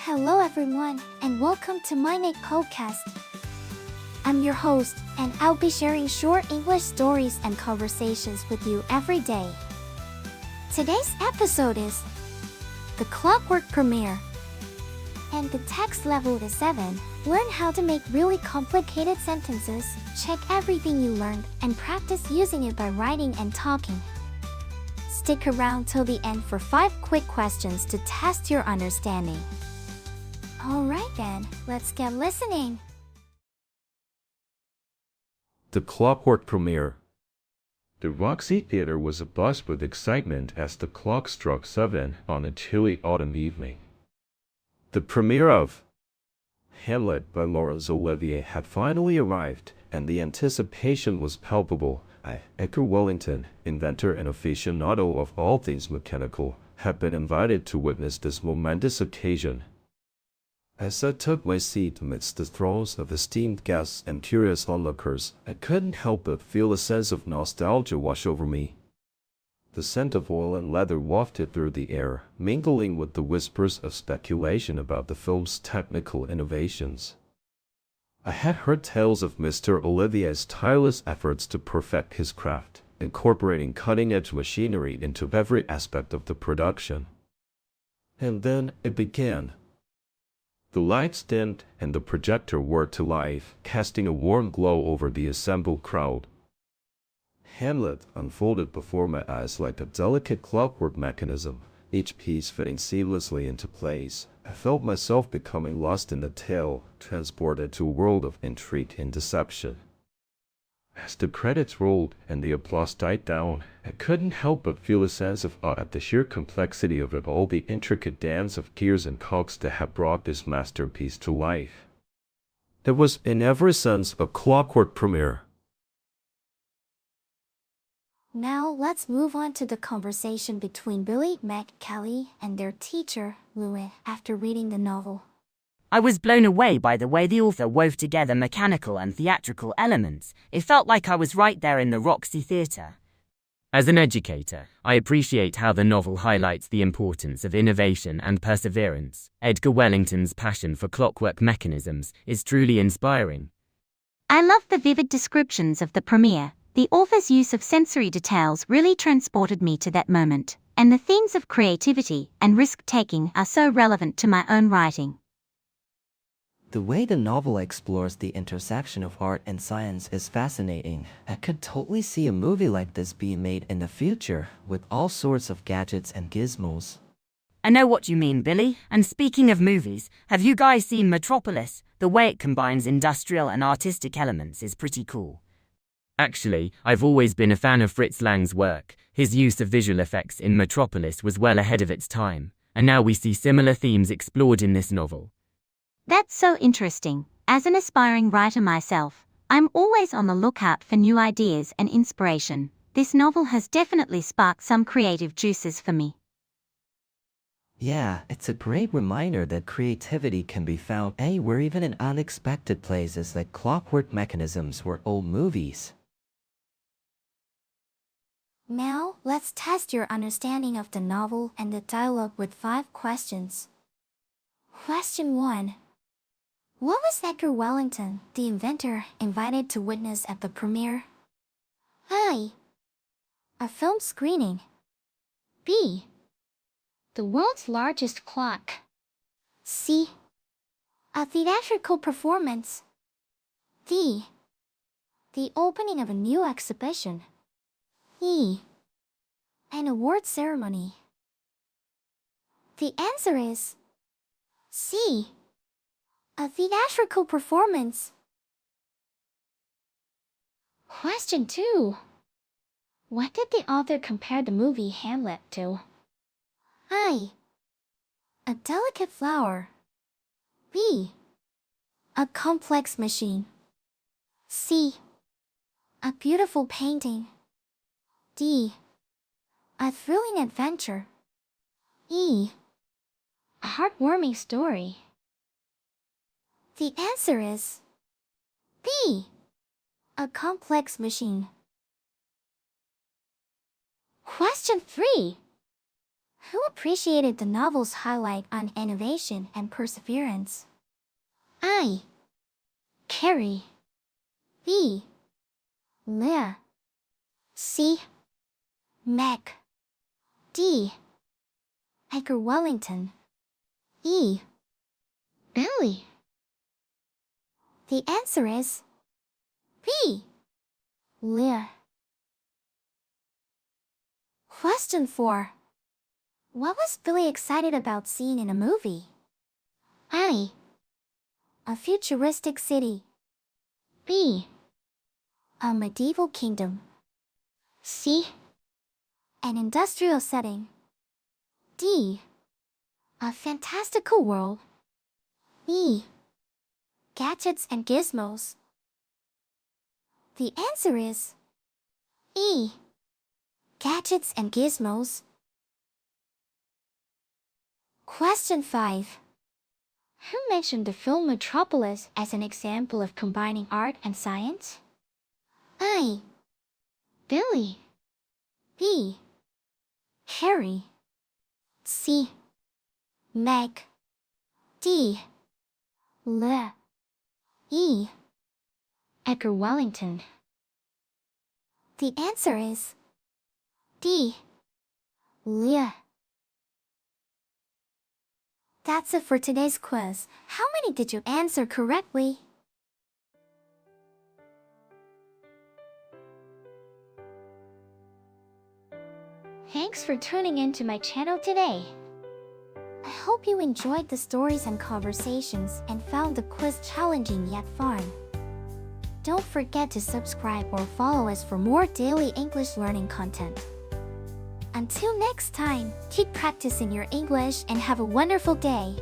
Hello everyone, and welcome to MyniQ podcast. I'm your host, and I'll be sharing short English stories and conversations with you every day. Today's episode is the Clockwork premiere. And the text level is 7. Learn how to make really complicated sentences, check everything you learned, and practice using it by writing and talking. Stick around till the end for 5 quick questions to test your understanding. Alright then, let's get listening. The Clockwork premiere. The Roxy Theater was abuzz with excitement as the clock struck 7 on a chilly autumn evening. The premiere of Hamlet by Laurence Olivier had finally arrived, and the anticipation was palpable. Edgar Wellington, inventor and aficionado of all things mechanical, had been invited to witness this momentous occasion. As I took my seat amidst the throngs of esteemed guests and curious onlookers, I couldn't help but feel a sense of nostalgia wash over me. The scent of oil and leather wafted through the air, mingling with the whispers of speculation about the film's technical innovations. I had heard tales of Mr. Olivier's tireless efforts to perfect his craft, incorporating cutting-edge machinery into every aspect of the production. And then it began. The lights dimmed, and the projector whirred to life, casting a warm glow over the assembled crowd. Hamlet unfolded before my eyes like a delicate clockwork mechanism, each piece fitting seamlessly into place. I felt myself becoming lost in the tale, transported to a world of intrigue and deception. As the credits rolled and the applause died down, I couldn't help but feel a sense of awe at the sheer complexity of it all, the intricate dance of gears and cogs that had brought this masterpiece to life. It was, in every sense, a Clockwork premiere. Now let's move on to the conversation between Billy, Meg, Kelly, and their teacher, Louis, after reading the novel. I was blown away by the way the author wove together mechanical and theatrical elements. It felt like I was right there in the Roxy Theater. As an educator, I appreciate how the novel highlights the importance of innovation and perseverance. Edgar Wellington's passion for clockwork mechanisms is truly inspiring. I love the vivid descriptions of the premiere. The author's use of sensory details really transported me to that moment, and the themes of creativity and risk-taking are so relevant to my own writing. The way the novel explores the intersection of art and science is fascinating. I could totally see a movie like this being made in the future, with all sorts of gadgets and gizmos. I know what you mean, Billy. And speaking of movies, have you guys seen Metropolis? The way it combines industrial and artistic elements is pretty cool. Actually, I've always been a fan of Fritz Lang's work. His use of visual effects in Metropolis was well ahead of its time, and now we see similar themes explored in this novel. That's so interesting. As an aspiring writer myself, I'm always on the lookout for new ideas and inspiration. This novel has definitely sparked some creative juices for me. Yeah, it's a great reminder that creativity can be found anywhere, even in unexpected places like clockwork mechanisms or old movies. Now, let's test your understanding of the novel and the dialogue with 5 questions. Question 1. What was Edgar Wellington, the inventor, invited to witness at the premiere? A. A film screening. B. The world's largest clock. C. A theatrical performance. D. The opening of a new exhibition. E. An award ceremony. The answer is C. A theatrical performance. Question 2. What did the author compare the movie Hamlet to? A. A delicate flower. B. A complex machine. C. A beautiful painting. D. A thrilling adventure. E. A heartwarming story. The answer is B. A complex machine. Question 3. Who appreciated the novel's highlight on innovation and perseverance? I. Carrie. B. Leah. C. Mac. D. Edgar Wellington. E. Billy. The answer is B. Leah. Question 4. What was Billy excited about seeing in a movie? A. A futuristic city. B. A medieval kingdom. C. An industrial setting. D. A fantastical world. E. Gadgets and gizmos. The answer is E. Gadgets and gizmos. Question 5. Who mentioned the film Metropolis as an example of combining art and science? I. Billy. B. Harry. C. Meg. D. Le. E. Edgar Wellington. The answer is D. Leah. That's it for today's quiz. How many did you answer correctly? Thanks for tuning in to my channel today. I hope you enjoyed the stories and conversations and found the quiz challenging yet fun. Don't forget to subscribe or follow us for more daily English learning content. Until next time, keep practicing your English and have a wonderful day.